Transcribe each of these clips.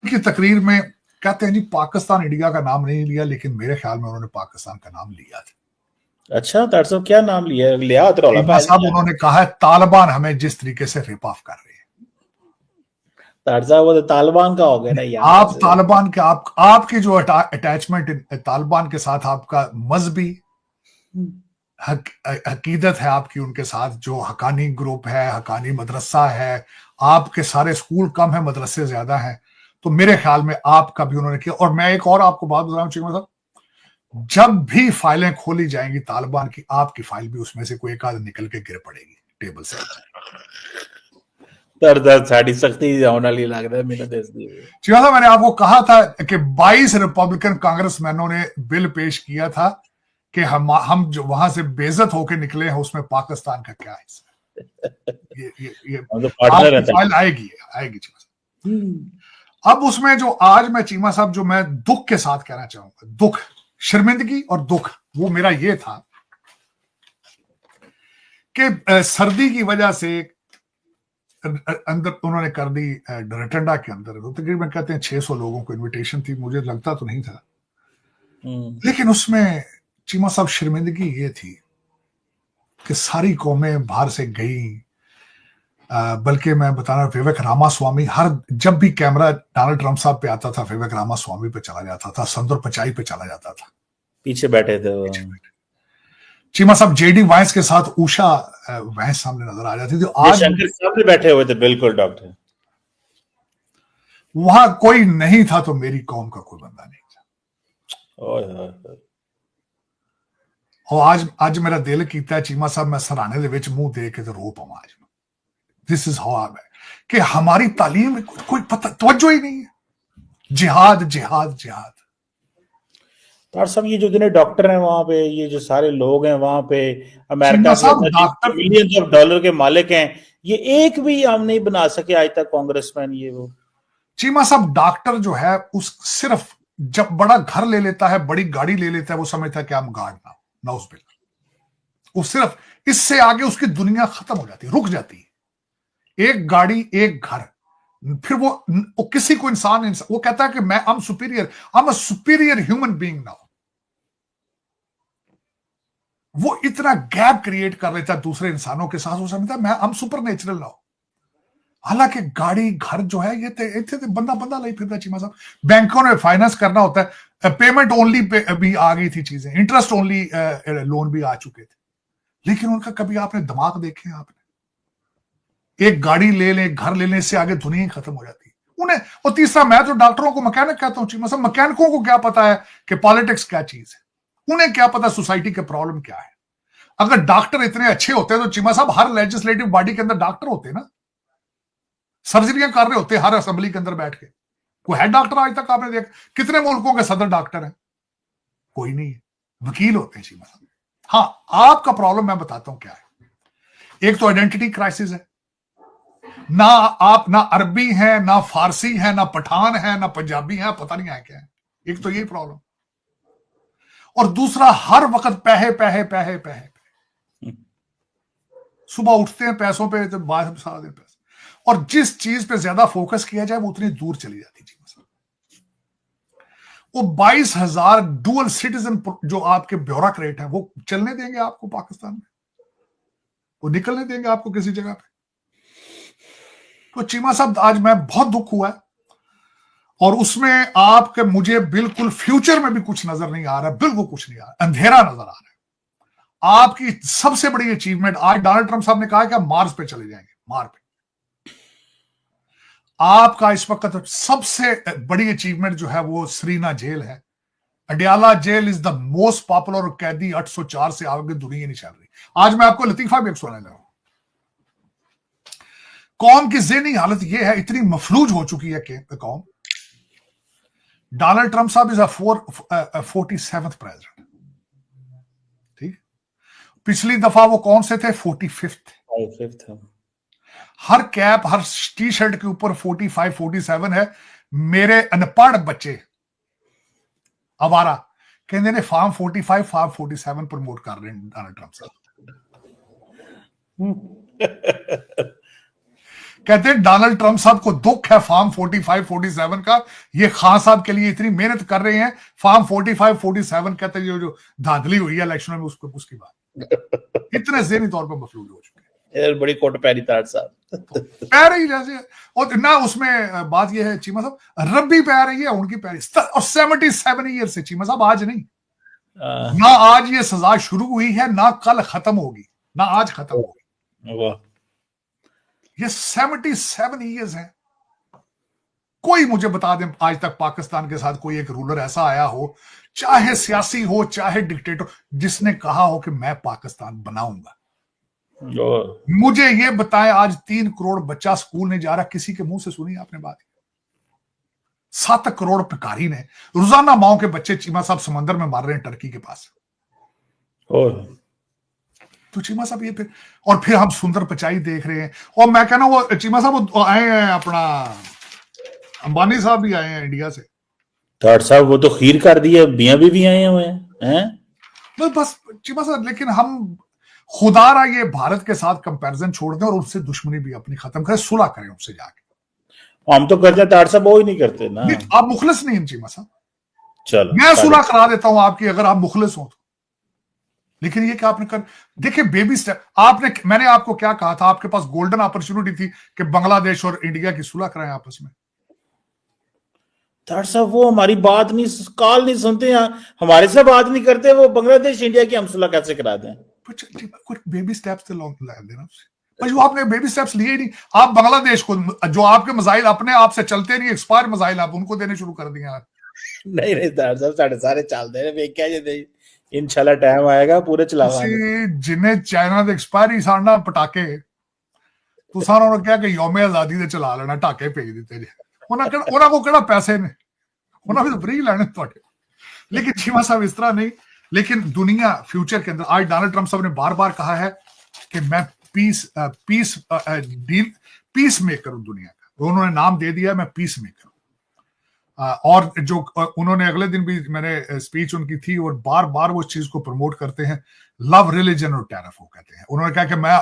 की तकरीर में कहते हैं जी पाकिस्तान इंडिया का नाम नहीं लिया, लेकिन मेरे ख्याल में उन्होंने पाकिस्तान का नाम लिया था। अच्छा तार क्या नाम लिया साहब उन्होंने कहा है तालिबान हमें जिस तरीके से रिप ऑफ कर रहे हैं। वो तो तालिबान का हो गया ना यार। आप तालिबान के आपकी जो अटैचमेंट तालिबान के साथ, आपका मजहबी अकीदत है आपकी उनके साथ, जो हकानी ग्रुप है, हकानी मदरसा है, आपके सारे स्कूल कम है, मदरसे ज्यादा हैं, तो मेरे ख्याल में आपका भी उन्होंने किया। और मैं एक और आपको बात बता रहा हूँ, जब भी फाइलें खोली जाएंगी तालिबान की, आपकी फाइल भी उसमें से कोई एक आध निकल के गिर पड़ेगी टेबल से। मैंने आपको कहा था कि 22 रिपब्लिकन कांग्रेसमैनों ने बिल पेश किया था कि हम जो वहां से बेइज्जत होकर निकले हैं, उसमें पाकिस्तान का क्या हिस्सा। ये फाइल आएगी चीमा साहब। अब उसमें जो आज मैं चीमा साहब, जो मैं दुख के साथ कहना चाहूंगा, दुख, शर्मिंदगी और दुख, वो मेरा ये था कि सर्दी की वजह से अंदर उन्होंने कर दी रटंडा के अंदर, तो तकरीबन कहते हैं 600 लोगों को इनविटेशन थी, मुझे लगता तो नहीं था, लेकिन उसमें चीमा साहब शर्मिंदगी ये थी कि सारी कौमें बाहर से गई। बल्कि मैं बता रहा, विवेक रामास्वामी, जब भी कैमरा डोनाल्ड ट्रंप साहब पे आता था, विवेक रामास्वामी पे चला जाता था, संदर पिचाई पे चला जाता था, पीछे बैठे थे चीमा साहब। जेडी वाइस के साथ उषा वाइस सामने नजर आ जाती थी। आज शंकर साहब भी बैठे हुए थे, बिल्कुल डॉक्टर, वहां कोई नहीं था तो मेरी कौम का कोई बंदा नहीं था। और आज मेरा दिल कीता है चीमा साहब, मैं सराहने दे विच मुंह दे के रो पावां। आज दिस इज हाउ आई, कि हमारी तालीम में कोई पता तवज्जो ही नहीं है। जिहाद जिहाद जिहाद। तार साहब ये जो जितने डॉक्टर हैं वहां पे, ये जो सारे लोग हैं वहां पे, अमेरिका के मिलियंस ऑफ डॉलर के मालिक हैं, ये एक भी हम नहीं बना सके आज तक कांग्रेसमैन। ये वो चीमा साहब, डॉक्टर जो है उस सिर्फ जब बड़ा घर ले लेता है, बड़ी गाड़ी ले लेता है, वो समझता है कि हम गार्ड ना उस बिल, वो सिर्फ इससे आगे उसकी दुनिया खत्म हो जाती है, रुक जाती है। एक गाड़ी, एक घर, फिर वो किसी को इंसान वो कहता है कि मैं I am a superior human being now. वो इतना गैप क्रिएट कर लेता है दूसरे इंसानों के साथ, वो समझता है मैं I am super natural now. हालांकि गाड़ी घर जो है ये थे बंदा लाई फिरता चीमा साहब। बैंकों ने फाइनेंस करना होता है, पेमेंट ओनली भी आ गई थी चीजें, इंटरेस्ट ओनली लोन भी आ चुके थे, लेकिन उनका कभी आपने दिमाग देखे? आपने एक गाड़ी ले लें, घर ले लें, इससे आगे दुनिया खत्म हो जाती है उन्हें। और तीसरा, मैं तो डॉक्टरों को मैकेनिक कहता हूं चीमा साहब, मैकेनिकों को क्या पता है कि पॉलिटिक्स क्या चीज है, उन्हें क्या पता सोसाइटी के प्रॉब्लम क्या है। अगर डॉक्टर इतने अच्छे होते तो चीमा साहब हर लेजिस्लेटिव बॉडी के अंदर डॉक्टर होते ना, सर्जरियां कर रहे होते हर असेंबली के अंदर बैठ के। कोई है डॉक्टर आज तक आपने देखा? कितने मुल्कों के सदर डॉक्टर हैं? कोई नहीं है, वकील होते हैं चीमा साहब। हाँ, आपका प्रॉब्लम मैं बताता हूं क्या है। एक तो आइडेंटिटी क्राइसिस है, ना आप ना अरबी हैं, ना फारसी हैं, ना पठान हैं, ना पंजाबी हैं, पता नहीं है क्या है। एक तो यही प्रॉब्लम, और दूसरा हर वक्त पैसे पैसे पैसे पैसे। सुबह उठते हैं पैसों पे, तो बाद सारा दिन पैसे, और जिस चीज पे ज्यादा फोकस किया जाए वो उतनी दूर चली जाती है। वो 22,000 डुअल सिटीजन जो आपके ब्यूरोक्रेट हैं, वो चलने देंगे आपको पाकिस्तान में? वो निकलने देंगे आपको किसी जगह पे? तो चीमा साहब, आज मैं बहुत दुख हुआ है, और उसमें आपके मुझे बिल्कुल फ्यूचर में भी कुछ नजर नहीं आ रहा, बिल्कुल कुछ नहीं आ रहा, अंधेरा नजर आ रहा है। आपकी सबसे बड़ी अचीवमेंट, आज डोनाल्ड ट्रंप साहब ने कहा कि आप मार्स पे चले जाएंगे, मार्स पे। आपका इस वक्त सबसे बड़ी अचीवमेंट जो है वो सरीना जेल है। Adiala jail is the most popular कैदी, 804 से आगे दुनिया नहीं चल रही। आज मैं आपको लतीफा भी सुनाने लगा। कौम की ज़हनी हालत यह है, इतनी मफलूज हो चुकी है कि कौम। डोनाल्ड ट्रंप साहब इज अ 47th प्रेसिडेंट, ठीक। पिछली दफा वो कौन से थे? 45th। हर कैप, हर टी शर्ट के ऊपर 45, 47 है। मेरे अनपढ़ बच्चे आवारा कहते ने फार्म 45, फार्म 47 प्रमोट कर रहे हैं डोनाल्ड ट्रंप साहब। कहते हैं डोनाल्ड ट्रंप साहब को दुख है फार्म 45 47 का, ये खान साहब के लिए इतनी मेहनत कर रहे हैं, फार्म 45 47 कहते हैं जो धांधली हुई है इलेक्शन में उसकी बात इतने ज़हनी तौर पर मफलूज हो चुके हैं। बड़ी कोट पैरी ताड़ साहब पैर ही जैसे, और ना उसमें बात यह है चीमा साहब, रब्बी पैर रही है उनकी पैर, और 77 ईयर से चीमा साहब, आज नहीं, ना आज ये सजा शुरू हुई है, ना कल खत्म होगी, ना आज खत्म होगी। ये 77 ईयर्स है। कोई मुझे बता दें आज तक पाकिस्तान के साथ कोई एक रूलर ऐसा आया हो, चाहे सियासी हो चाहे डिक्टेटर, जिसने कहा हो कि मैं पाकिस्तान बनाऊंगा। मुझे ये बताएं, आज 3 करोड़ बच्चा स्कूल नहीं जा रहा, किसी के मुंह से सुनी आपने बात? 7 करोड़ भिखारी ने रोजाना माओ के बच्चे चीमा साहब समंदर में मार रहे हैं टर्की के पास। तो चीमा साहब ये फिर हम सुंदर पिचाई देख रहे हैं। और मैं कहना वो चीमा साहब वो आए हैं, अपना अंबानी साहब भी आए हैं इंडिया से। ठाट साहब वो तो खीर कर दिया, मियां भी आए हुए हैं। बस चीमा साहब, लेकिन हम खुदारा ये भारत के साथ कंपैरिजन छोड़ दें और उससे दुश्मनी भी अपनी खत्म करें, सुलह करें उनसे जाके। हम तो करते हैं ठाट साहब, वो ही नहीं करते ना। आप मुखलिस नहीं हैं चीमा साहब, चलो मैं सुलह करा देता हूं आपकी, अगर आप मुखलिस हो तो। लेकिन ये क्या आपने कर, देखिए बेबी स्टेप। मैंने आपको क्या कहा था, आपके पास गोल्डन अपॉर्चुनिटी थी कि बांग्लादेश और इंडिया की सुलह कराएं आपस में। ठाट साहब वो हमारी बात नहीं, कॉल नहीं सुनते हैं, हमारे से बात नहीं करते, वो बांग्लादेश इंडिया की हम सुलह कैसे करा दें? कुछ बेबी स्टेप्स तो देना, पर जो आपने बेबी स्टेप्स लिए ही नहीं। आप बांग्लादेश को, जो आपके मसाइल अपने आप से चलते नहीं, एक्सपायर मसाइल, आप उनको देने शुरू कर दिए। नहीं ठाट साहब, साढ़े सारे चलते रहे, क्या ये इंशाल्लाह टाइम आएगा पूरे चलावांगे। जिन्हें चाइना दे एक्सपायरी साड़ना पटाके, तुसां उन्होंने क्या कि यौम आजादी दे चला लेना, टाके भेज दिते जे। उन्होंने को केड़ा पैसे ने, उन्होंने तो फ्री लेने तुहाडे। लेकिन चीमा साहब इस तरह नहीं। लेकिन दुनिया फ्यूचर के अंदर, आज डोनाल्ड ट्रंप साहब ने बार बार कहा है कि मैं पीस मेकर हूं दुनिया का। उन्होंने नाम दे दिया, मैं पीस मेकर हूं। और जो उन्होंने अगले दिन भी मैंने स्पीच उनकी थी, और बार बार वो चीज को प्रमोट करते हैं, लव रिलीजन और टैरिफ वो कहते हैं। उन्होंने कहा कि मैं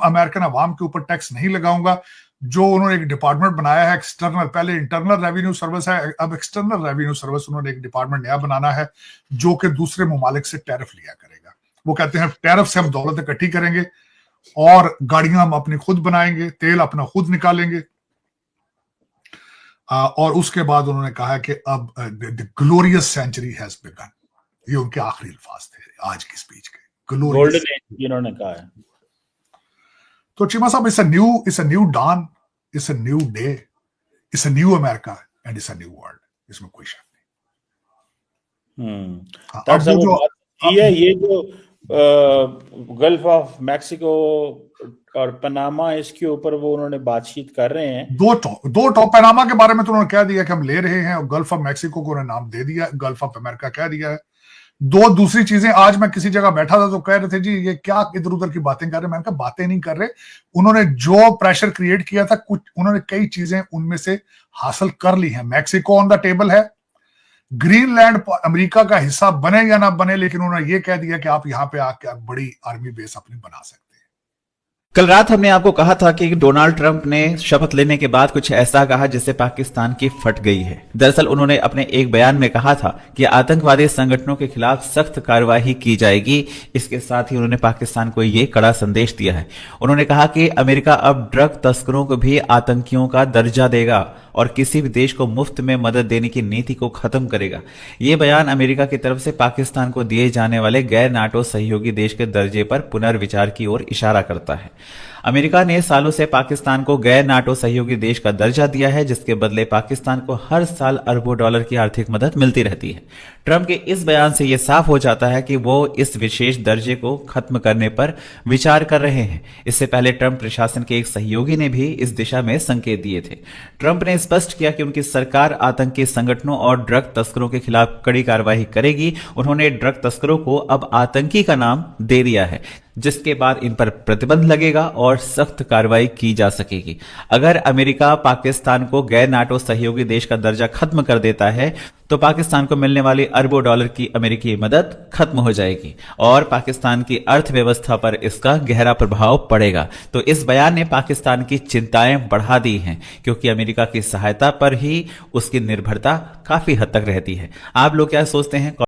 अमेरिकन अवाम के ऊपर टैक्स नहीं लगाऊंगा। जो उन्होंने एक डिपार्टमेंट बनाया है एक्सटर्नल, पहले इंटरनल रेवेन्यू सर्विस है, अब एक्सटर्नल रेवेन्यू सर्विस उन्होंने एक डिपार्टमेंट नया बनाना है जो कि दूसरे ममालिक से टैरिफ लिया करेगा। वो कहते हैं टैरिफ से हम दौलत इकट्ठी करेंगे और गाड़ियां हम अपनी खुद बनाएंगे, तेल अपना खुद निकालेंगे। और उसके बाद उन्होंने कहा कि अब the glorious century has begun. ये उनके आखिरी अल्फाज थे आज की स्पीच के, गोल्डन एज इन्होंने कहा है। तो चीमा साहब, it's a new dawn, it's a new day, it's a new America and it's a new world, इसमें कोई शक नहीं। ये जो गल्फ ऑफ मैक्सिको और पनामा, इसके ऊपर वो उन्होंने बातचीत कर रहे हैं। दो टॉप पनामा के बारे में तो उन्होंने कह दिया कि हम ले रहे हैं, और गल्फ ऑफ मैक्सिको को उन्होंने नाम दे दिया, गल्फ ऑफ अमेरिका कह दिया है। दो दूसरी चीजें, आज मैं किसी जगह बैठा था तो कह रहे थे जी ये क्या इधर उधर की बातें कर रहे हैं। मैंने कहा बातें नहीं कर रहे, उन्होंने जो प्रेशर क्रिएट किया था, कुछ उन्होंने कई चीजें उनमें से हासिल कर ली हैं। मैक्सिको ऑन द टेबल है, ग्रीनलैंड अमेरिका का हिस्सा बने या ना बने, लेकिन उन्होंने ये कह दिया कि आप यहां पे आके बड़ी आर्मी बेस अपनी बना सकते हैं। कल रात हमने आपको कहा था कि डोनाल्ड ट्रंप ने शपथ लेने के बाद कुछ ऐसा कहा जिससे पाकिस्तान की फट गई है। दरअसल उन्होंने अपने एक बयान में कहा था कि आतंकवादी संगठनों के खिलाफ सख्त कार्रवाई की जाएगी। इसके साथ ही उन्होंने पाकिस्तान को ये कड़ा संदेश दिया है। उन्होंने कहा कि अमेरिका अब ड्रग तस्करों को भी आतंकियों का दर्जा देगा और किसी भी देश को मुफ्त में मदद देने की नीति को खत्म करेगा। ये बयान अमेरिका की तरफ से पाकिस्तान को दिए जाने वाले गैर नाटो सहयोगी देश के दर्जे पर पुनर्विचार की ओर इशारा करता है। अमेरिका ने सालों से पाकिस्तान को गैर नाटो सहयोगी देश का दर्जा दिया है, जिसके बदले पाकिस्तान को हर साल अरबों डॉलर की आर्थिक मदद मिलती रहती है। ट्रंप के इस बयान से यह साफ हो जाता है कि वो इस विशेष दर्जे को खत्म करने पर विचार कर रहे हैं। इससे पहले ट्रंप प्रशासन के एक सहयोगी ने भी इस दिशा में संकेत दिए थे। ट्रंप ने स्पष्ट किया कि उनकी सरकार आतंकी संगठनों और ड्रग तस्करों के खिलाफ कड़ी कार्रवाई करेगी। उन्होंने ड्रग तस्करों को अब आतंकी का नाम दे दिया है। जिसके बाद इन पर प्रतिबंध लगेगा और सख्त कार्रवाई की जा सकेगी। अगर अमेरिका पाकिस्तान को गैर नाटो सहयोगी देश का दर्जा खत्म कर देता है तो पाकिस्तान को मिलने वाली अरबों डॉलर की अमेरिकी मदद खत्म हो जाएगी और पाकिस्तान की अर्थव्यवस्था पर इसका गहरा प्रभाव पड़ेगा। तो इस बयान ने पाकिस्तान की चिंताएं बढ़ा दी हैं, क्योंकि अमेरिका की सहायता पर ही उसकी निर्भरता काफी हद तक रहती है। आप लोग क्या सोचते हैं?